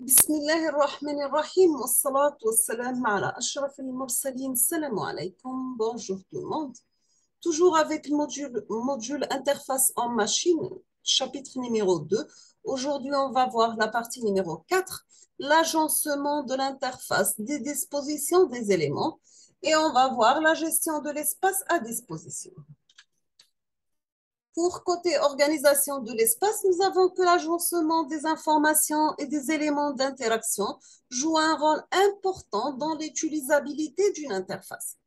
بسم الله الرحمن الرحيم والصلاة والسلام على أشرف المرسلين. Salam alaikum, bonjour tout le monde. Toujours avec le module interface en machine, chapitre numéro 2. Aujourd'hui, on va voir la partie numéro 4, l'agencement de l'interface des dispositions des éléments, et on va voir la gestion de l'espace à disposition. Pour côté organisation de l'espace, nous avons que l'agencement des informations et des éléments d'interaction joue un rôle important dans l'utilisabilité d'une interface.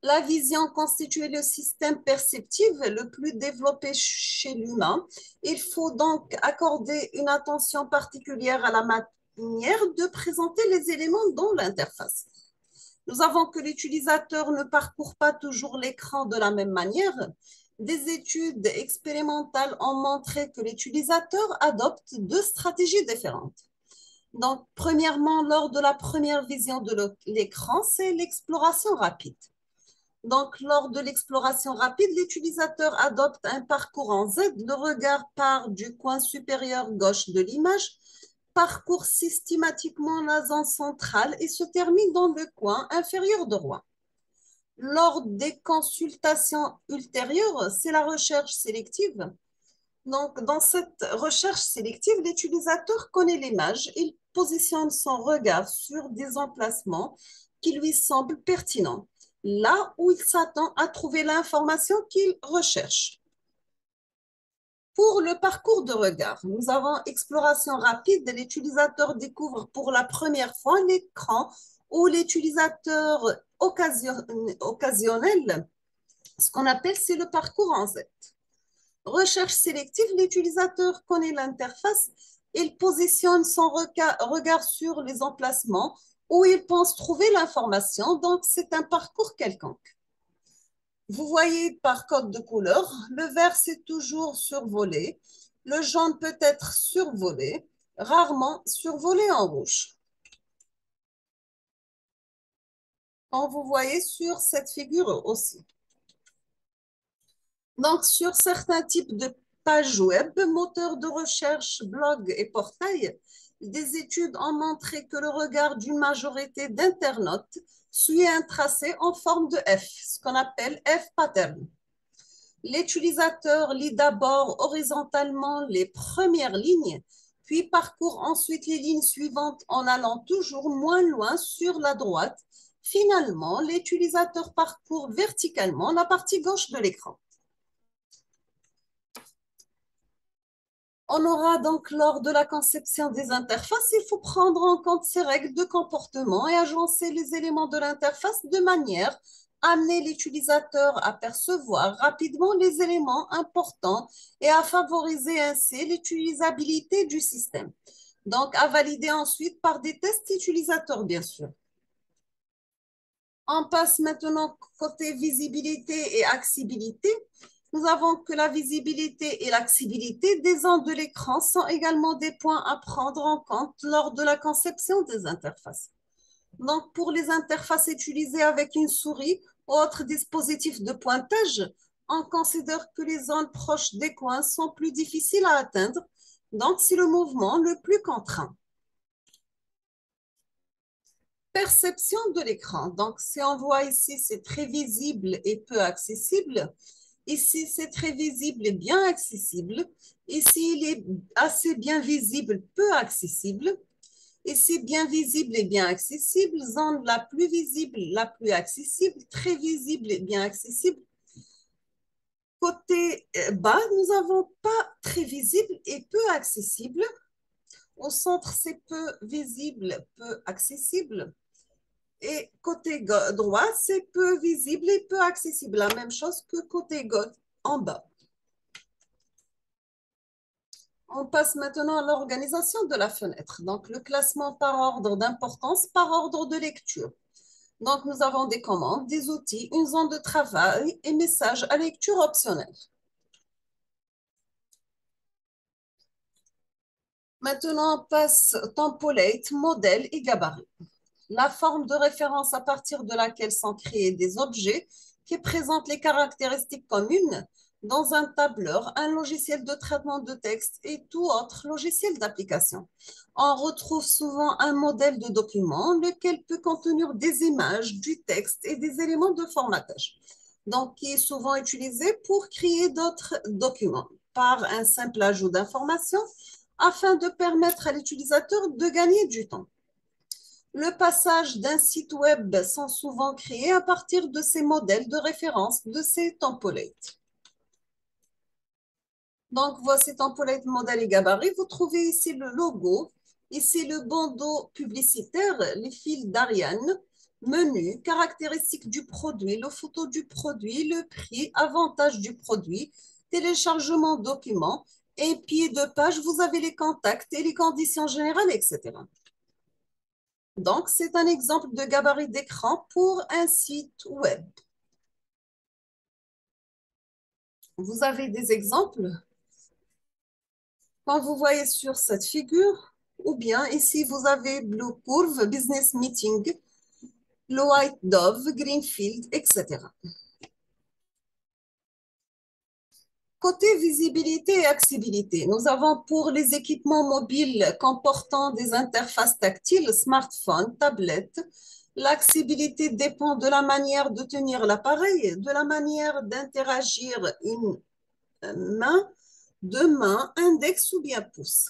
La vision constitue le système perceptif le plus développé chez l'humain. Il faut donc accorder une attention particulière à la manière de présenter les éléments dans l'interface. Nous avons que l'utilisateur ne parcourt pas toujours l'écran de la même manière. Des études expérimentales ont montré que l'utilisateur adopte deux stratégies différentes. Donc, premièrement, lors de la première vision de l'écran, c'est l'exploration rapide. Donc, lors de l'exploration rapide, l'utilisateur adopte un parcours en Z. Le regard part du coin supérieur gauche de l'image, parcourt systématiquement la zone centrale et se termine dans le coin inférieur droit. Lors des consultations ultérieures, c'est la recherche sélective. Donc, dans cette recherche sélective, l'utilisateur connaît l'image, il positionne son regard sur des emplacements qui lui semblent pertinents, là où il s'attend à trouver l'information qu'il recherche. Pour le parcours de regard, nous avons exploration rapide. L'utilisateur découvre pour la première fois l'écran où l'utilisateur occasionnel, ce qu'on appelle, c'est le parcours en Z. Recherche sélective, l'utilisateur connaît l'interface, il positionne son regard sur les emplacements où il pense trouver l'information, donc c'est un parcours quelconque. Vous voyez par code de couleur, le vert c'est toujours survolé, le jaune peut être survolé, rarement survolé en rouge. Comme vous voyez sur cette figure aussi. Donc, sur certains types de pages web, moteurs de recherche, blogs et portails, des études ont montré que le regard d'une majorité d'internautes suit un tracé en forme de F, ce qu'on appelle F-pattern. L'utilisateur lit d'abord horizontalement les premières lignes, puis parcourt ensuite les lignes suivantes en allant toujours moins loin sur la droite. Finalement, l'utilisateur parcourt verticalement la partie gauche de l'écran. On aura donc, lors de la conception des interfaces, il faut prendre en compte ces règles de comportement et agencer les éléments de l'interface de manière à amener l'utilisateur à percevoir rapidement les éléments importants et à favoriser ainsi l'utilisabilité du système. Donc, à valider ensuite par des tests utilisateurs, bien sûr. On passe maintenant côté visibilité et accessibilité. Nous avons que la visibilité et l'accessibilité des zones de l'écran sont également des points à prendre en compte lors de la conception des interfaces. Donc, pour les interfaces utilisées avec une souris ou autre dispositif de pointage, on considère que les zones proches des coins sont plus difficiles à atteindre, donc c'est le mouvement le plus contraint. Perception de l'écran. Donc, si on voit ici, c'est très visible et peu accessible. Ici, c'est très visible et bien accessible. Ici, il est assez bien visible, peu accessible. Ici, bien visible et bien accessible. Zone la plus visible, la plus accessible. Très visible et bien accessible. Côté bas, nous n'avons pas très visible et peu accessible. Au centre, c'est peu visible, peu accessible. Et côté droit, c'est peu visible et peu accessible. La même chose que côté gauche en bas. On passe maintenant à l'organisation de la fenêtre. Donc, le classement par ordre d'importance, par ordre de lecture. Donc, nous avons des commandes, des outils, une zone de travail et messages à lecture optionnelle. Maintenant, on passe template, modèle et gabarit. La forme de référence à partir de laquelle sont créés des objets qui présentent les caractéristiques communes dans un tableur, un logiciel de traitement de texte et tout autre logiciel d'application. On retrouve souvent un modèle de document, lequel peut contenir des images, du texte et des éléments de formatage, donc qui est souvent utilisé pour créer d'autres documents par un simple ajout d'informations afin de permettre à l'utilisateur de gagner du temps. Le passage d'un site web sont souvent créés à partir de ces modèles de référence, de ces templates. Donc, voici template, modèle et gabarit. Vous trouvez ici le logo, ici le bandeau publicitaire, les fils d'Ariane, menu, caractéristiques du produit, le photo du produit, le prix, avantages du produit, téléchargement document, et pied de page, vous avez les contacts et les conditions générales, etc. Donc, c'est un exemple de gabarit d'écran pour un site web. Vous avez des exemples? Quand vous voyez sur cette figure, ou bien ici, vous avez Blue Curve, Business Meeting, le White Dove, Greenfield, etc. Côté visibilité et accessibilité, nous avons pour les équipements mobiles comportant des interfaces tactiles, smartphones, tablettes, l'accessibilité dépend de la manière de tenir l'appareil, de la manière d'interagir une main, deux mains, index ou bien pouce,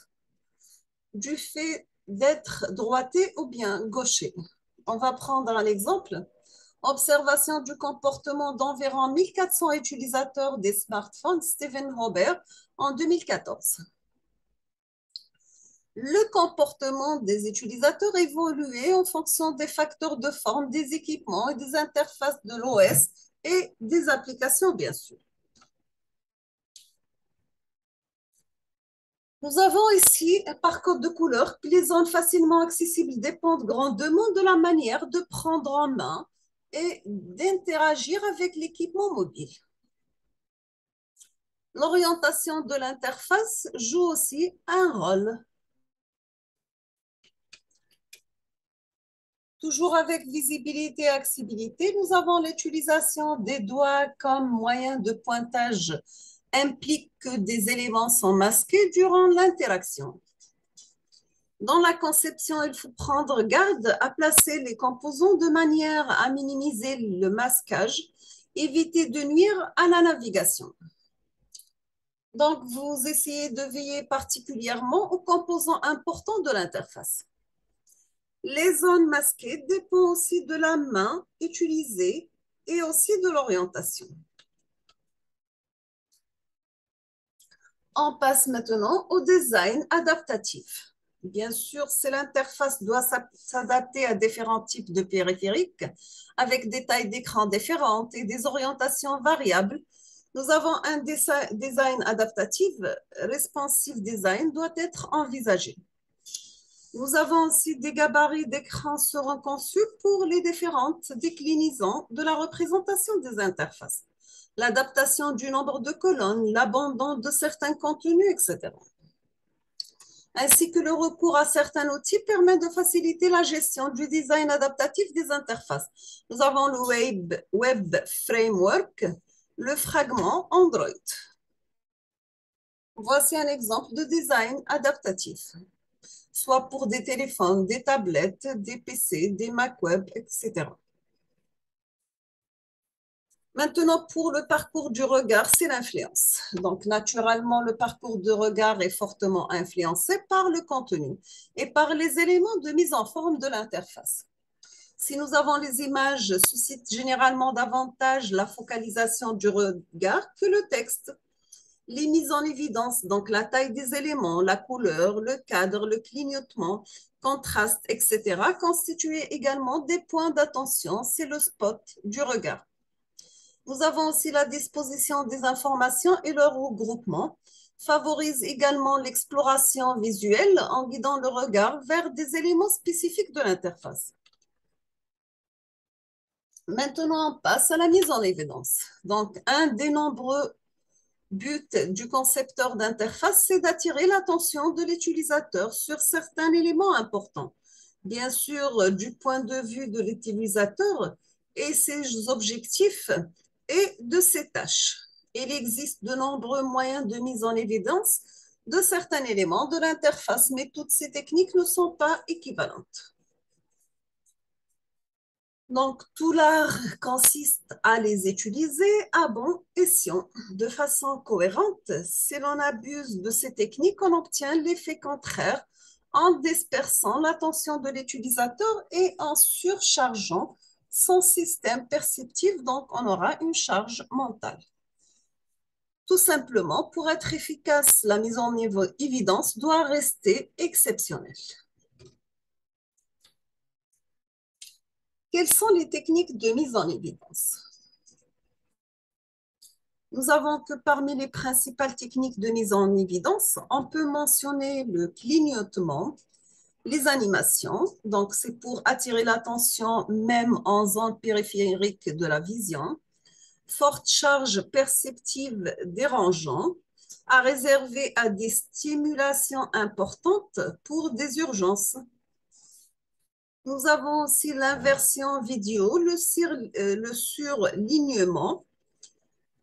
du fait d'être droité ou bien gaucher. On va prendre un exemple. Observation du comportement d'environ 1400 utilisateurs des smartphones Stephen Robert en 2014. Le comportement des utilisateurs évoluait en fonction des facteurs de forme des équipements et des interfaces de l'OS et des applications, bien sûr. Nous avons ici, par code de couleur, que les zones facilement accessibles dépendent grandement de la manière de prendre en main et d'interagir avec l'équipement mobile. L'orientation de l'interface joue aussi un rôle. Toujours avec visibilité et accessibilité, nous avons l'utilisation des doigts comme moyen de pointage implique que des éléments sont masqués durant l'interaction. Dans la conception, il faut prendre garde à placer les composants de manière à minimiser le masquage, éviter de nuire à la navigation. Donc, vous essayez de veiller particulièrement aux composants importants de l'interface. Les zones masquées dépendent aussi de la main utilisée et aussi de l'orientation. On passe maintenant au design adaptatif. Bien sûr, si l'interface doit s'adapter à différents types de périphériques, avec des tailles d'écran différentes et des orientations variables, nous avons un design adaptatif, responsive design, doit être envisagé. Nous avons aussi des gabarits d'écran seront conçus pour les différentes déclinaisons de la représentation des interfaces, l'adaptation du nombre de colonnes, l'abandon de certains contenus, etc. Ainsi que le recours à certains outils permet de faciliter la gestion du design adaptatif des interfaces. Nous avons le Web Framework, le fragment Android. Voici un exemple de design adaptatif, soit pour des téléphones, des tablettes, des PC, des Mac web, etc. Maintenant, pour le parcours du regard, c'est l'influence. Donc, naturellement, le parcours de regard est fortement influencé par le contenu et par les éléments de mise en forme de l'interface. Si nous avons les images, suscitent généralement davantage la focalisation du regard que le texte. Les mises en évidence, donc la taille des éléments, la couleur, le cadre, le clignotement, contraste, etc., constituent également des points d'attention. C'est le spot du regard. Nous avons aussi la disposition des informations et leur regroupement, favorise également l'exploration visuelle en guidant le regard vers des éléments spécifiques de l'interface. Maintenant, on passe à la mise en évidence. Donc, un des nombreux buts du concepteur d'interface, c'est d'attirer l'attention de l'utilisateur sur certains éléments importants. Bien sûr, du point de vue de l'utilisateur et ses objectifs et de ses tâches. Il existe de nombreux moyens de mise en évidence de certains éléments de l'interface, mais toutes ces techniques ne sont pas équivalentes. Donc, tout l'art consiste à les utiliser à bon escient, de façon cohérente. Si l'on abuse de ces techniques, on obtient l'effet contraire en dispersant l'attention de l'utilisateur et en surchargeant son système perceptif, donc on aura une charge mentale. Tout simplement, pour être efficace, la mise en évidence doit rester exceptionnelle. Quelles sont les techniques de mise en évidence? Nous avons que parmi les principales techniques de mise en évidence, on peut mentionner le clignotement, les animations, donc c'est pour attirer l'attention même en zone périphérique de la vision, forte charge perceptive dérangeant, à réserver à des stimulations importantes pour des urgences. Nous avons aussi l'inversion vidéo, le surlignement.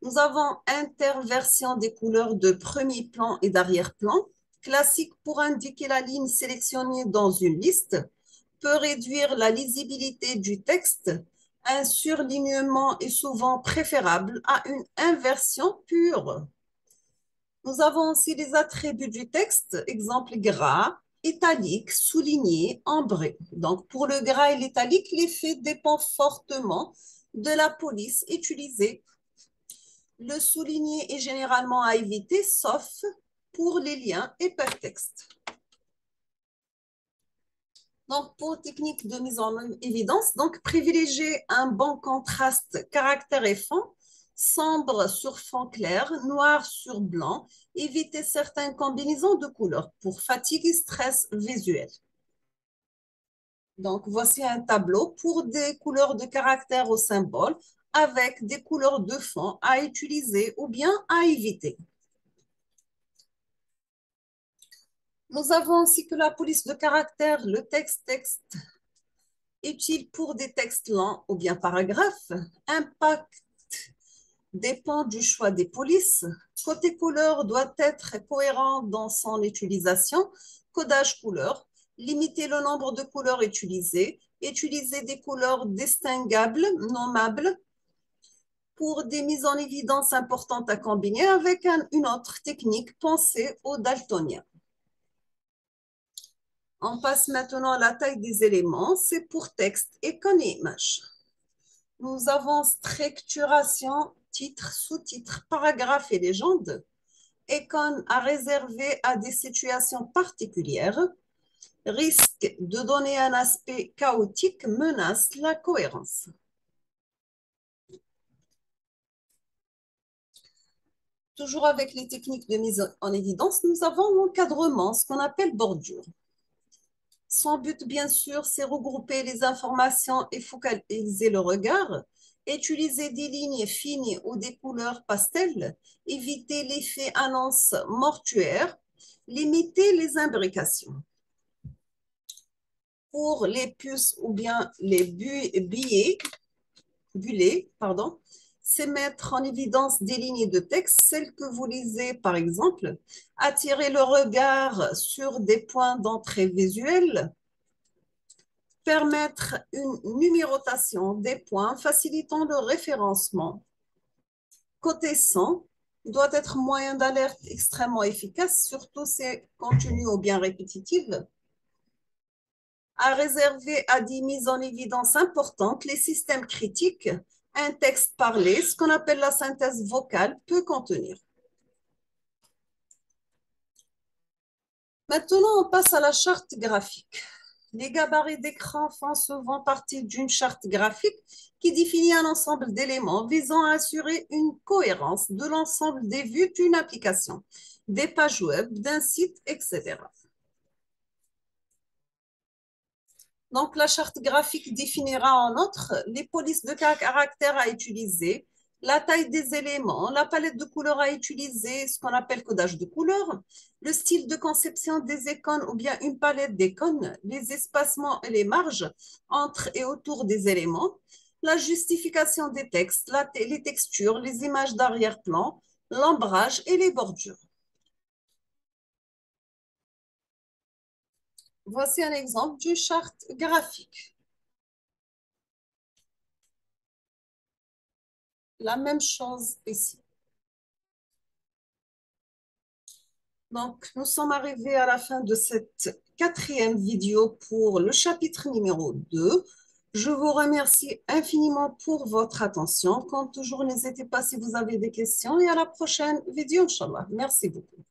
Nous avons interversion des couleurs de premier plan et d'arrière-plan, classique pour indiquer la ligne sélectionnée dans une liste, peut réduire la lisibilité du texte. Un surlignement est souvent préférable à une inversion pure. Nous avons aussi les attributs du texte, exemple gras, italique, souligné, ambré. Donc, pour le gras et l'italique, l'effet dépend fortement de la police utilisée. Le souligné est généralement à éviter, sauf pour les liens hypertextes. Donc, pour technique de mise en évidence, donc privilégier un bon contraste caractère et fond, sombre sur fond clair, noir sur blanc, éviter certaines combinaisons de couleurs pour fatigue et stress visuel. Donc, voici un tableau pour des couleurs de caractère au symbole avec des couleurs de fond à utiliser ou bien à éviter. Nous avons aussi que la police de caractère, le texte utile pour des textes lents ou bien paragraphes. Impact dépend du choix des polices. Côté couleur doit être cohérent dans son utilisation. Codage couleur, limiter le nombre de couleurs utilisées, utiliser des couleurs distinguables, nommables, pour des mises en évidence importantes à combiner avec une autre technique pensée aux daltoniens. On passe maintenant à la taille des éléments. C'est pour texte, icône et image. Nous avons structuration, titre, sous-titre, paragraphe et légende. Icône à réserver à des situations particulières. Risque de donner un aspect chaotique menace la cohérence. Toujours avec les techniques de mise en évidence, nous avons l'encadrement, ce qu'on appelle bordure. Son but, bien sûr, c'est regrouper les informations et focaliser le regard, utiliser des lignes fines ou des couleurs pastel, éviter l'effet annonce mortuaire, limiter les imbrications. Pour les puces ou bien les bullets, c'est mettre en évidence des lignes de texte, celles que vous lisez par exemple, attirer le regard sur des points d'entrée visuelle, permettre une numérotation des points facilitant le référencement. Côté son, doit être moyen d'alerte extrêmement efficace, surtout ces contenus ou bien répétitifs, à réserver à des mises en évidence importantes, les systèmes critiques, un texte parlé, ce qu'on appelle la synthèse vocale, peut contenir. Maintenant, on passe à la charte graphique. Les gabarits d'écran font souvent partie d'une charte graphique qui définit un ensemble d'éléments visant à assurer une cohérence de l'ensemble des vues d'une application, des pages web, d'un site, etc. Donc, la charte graphique définira en outre les polices de caractères à utiliser, la taille des éléments, la palette de couleurs à utiliser, ce qu'on appelle codage de couleurs, le style de conception des icônes ou bien une palette d'icônes, les espacements et les marges entre et autour des éléments, la justification des textes, les textures, les images d'arrière-plan, l'ombrage et les bordures. Voici un exemple d'une charte graphique. La même chose ici. Donc, nous sommes arrivés à la fin de cette quatrième vidéo pour le chapitre numéro 2. Je vous remercie infiniment pour votre attention. Comme toujours, n'hésitez pas si vous avez des questions et à la prochaine vidéo, Inch'Allah. Merci beaucoup.